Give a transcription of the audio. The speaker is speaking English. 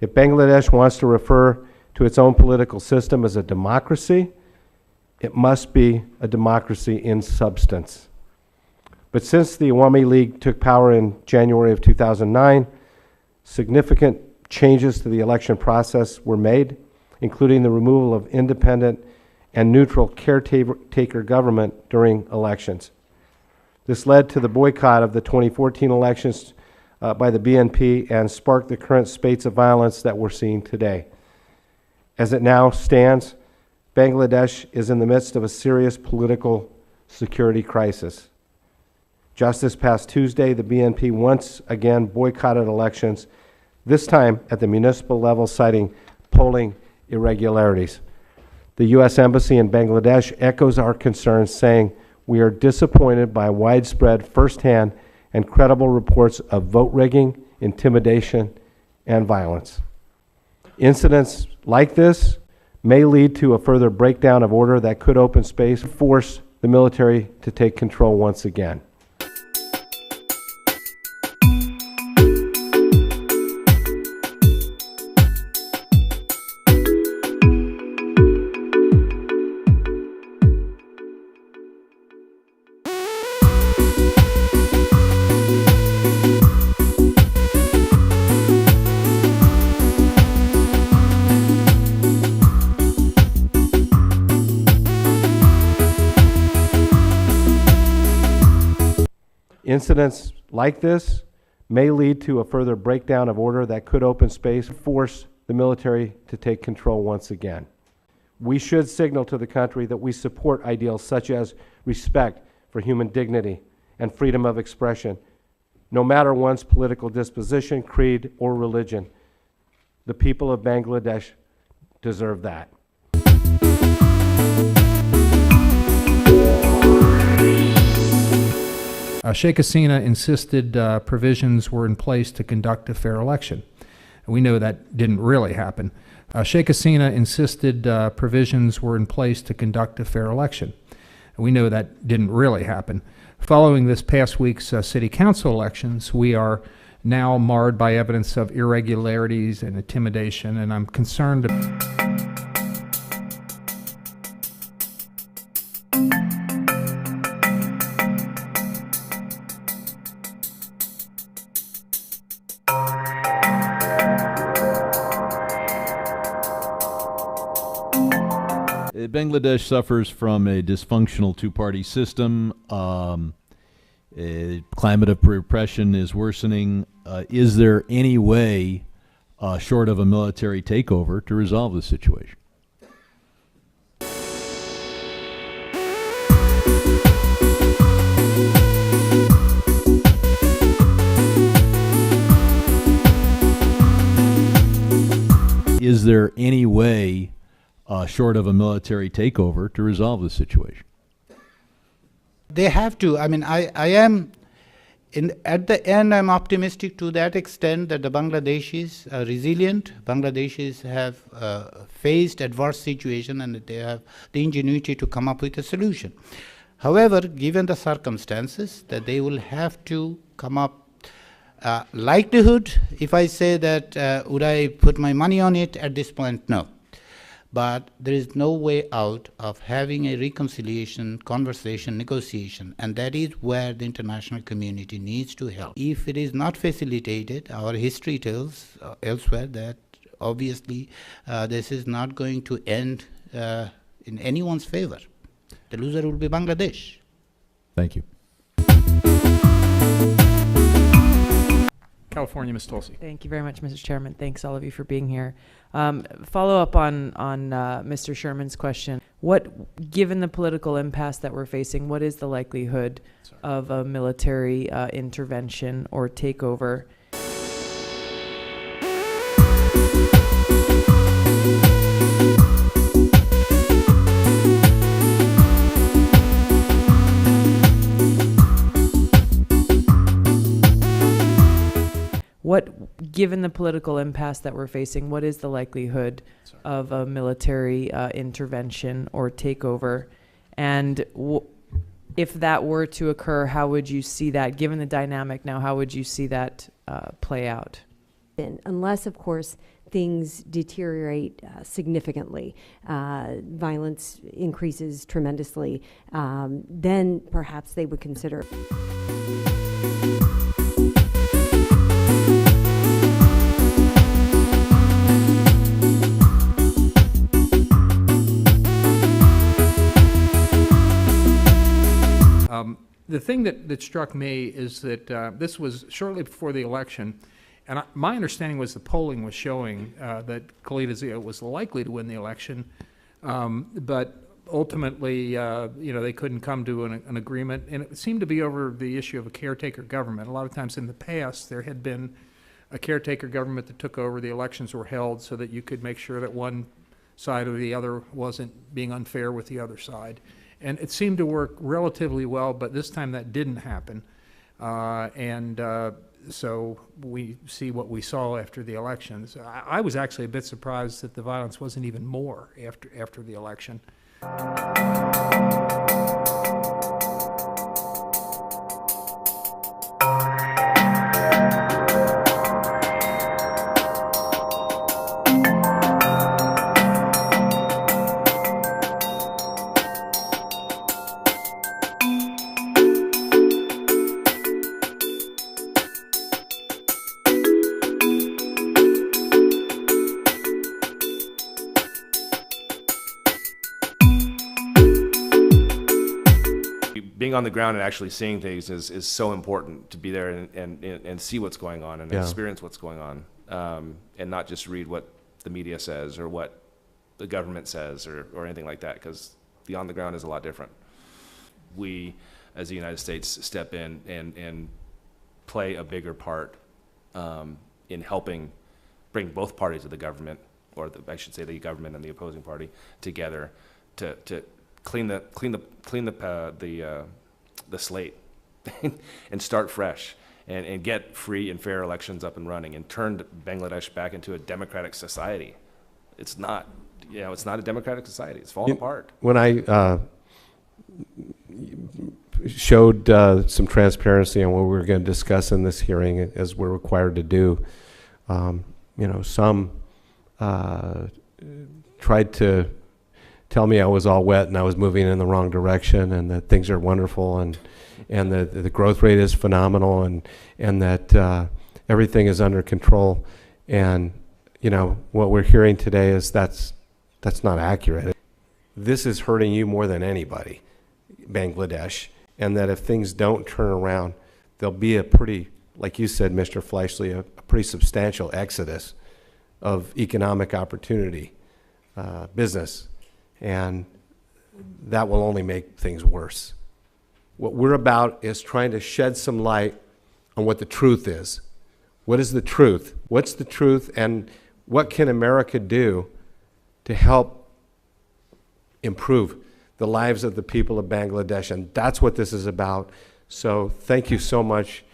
If Bangladesh wants to refer to its own political system as a democracy, it must be a democracy in substance. But since the Awami League took power in January of 2009, significant changes to the election process were made, including the removal of independent and neutral caretaker government during elections. This led to the boycott of the 2014 elections by the BNP and sparked the current spates of violence that we're seeing today. As it now stands, Bangladesh is in the midst of a serious political security crisis. Just this past Tuesday, the BNP once again boycotted elections, this time at the municipal level, citing polling irregularities. The U.S. Embassy in Bangladesh echoes our concerns, saying, "We are disappointed by widespread firsthand and credible reports of vote rigging, intimidation, and violence. Incidents like this may lead to a further breakdown of order that could open space, force the military to take control once again." Incidents like this may lead to a further breakdown of order that could open space, force the military to take control once again. We should signal to the country that we support ideals such as respect for human dignity and freedom of expression, no matter one's political disposition, creed, or religion. The people of Bangladesh deserve that. Sheikh Hasina insisted provisions were in place to conduct a fair election. We know that didn't really happen. Sheikh Hasina insisted provisions were in place to conduct a fair election. We know that didn't really happen. Following this past week's city council elections, we are now marred by evidence of irregularities and intimidation, and I'm concerned. Bangladesh suffers from a dysfunctional two-party system. A climate of repression is worsening. Is there any way, short of a military takeover, to resolve the situation? Is there any way, short of a military takeover, to resolve the situation? They have to. I mean, I am, at the end, I'm optimistic to that extent that the Bangladeshis are resilient. Bangladeshis have faced adverse situation and they have the ingenuity to come up with a solution. However, given the circumstances, that they will have to come up. Likelihood, if I say that, would I put my money on it at this point? No. But there is no way out of having a reconciliation, conversation, negotiation, and that is where the international community needs to help. If it is not facilitated, our history tells elsewhere that obviously this is not going to end in anyone's favor. The loser will be Bangladesh. Thank you. California, Ms. Tulsi. Thank you very much, Mr. Chairman. Thanks all of you for being here. Follow up on Mr. Sherman's question. Given the political impasse that we're facing, what is the likelihood of a military intervention or takeover? given the political impasse that we're facing, what is the likelihood of a military intervention or takeover? And if that were to occur, how would you see that, given the dynamic now, how would you see that play out? Unless, of course, things deteriorate significantly, violence increases tremendously, then perhaps they would consider. The thing that struck me is that this was shortly before the election, and my understanding was the polling was showing that Khalida Zia was likely to win the election, but ultimately, they couldn't come to an agreement, and it seemed to be over the issue of a caretaker government. A lot of times in the past, there had been a caretaker government that took over, the elections were held so that you could make sure that one side or the other wasn't being unfair with the other side. And it seemed to work relatively well, but this time that didn't happen. So we see what we saw after the elections. I was actually a bit surprised that the violence wasn't even more after the election. Being on the ground and actually seeing things is so important, to be there and see what's going on and experience what's going on, and not just read what the media says or what the government says or anything like that, because the on the ground is a lot different. We, as the United States, step in and play a bigger part in helping bring both parties of the government, or I should say the government and the opposing party, together to clean the slate and start fresh and get free and fair elections up and running and turn Bangladesh back into a democratic society. It's not, it's not a democratic society. It's falling apart. When I showed some transparency on what we were going to discuss in this hearing, as we're required to do, some tried to tell me I was all wet and I was moving in the wrong direction, and that things are wonderful and the growth rate is phenomenal, and that everything is under control. And what we're hearing today is that's not accurate. This is hurting you more than anybody, Bangladesh, and that if things don't turn around, there'll be a pretty, like you said, Mr. Fleischle, a pretty substantial exodus of economic opportunity, business. And that will only make things worse. What we're about is trying to shed some light on what the truth is. What is the truth? What's the truth, and what can America do to help improve the lives of the people of Bangladesh? And that's what this is about. So thank you so much.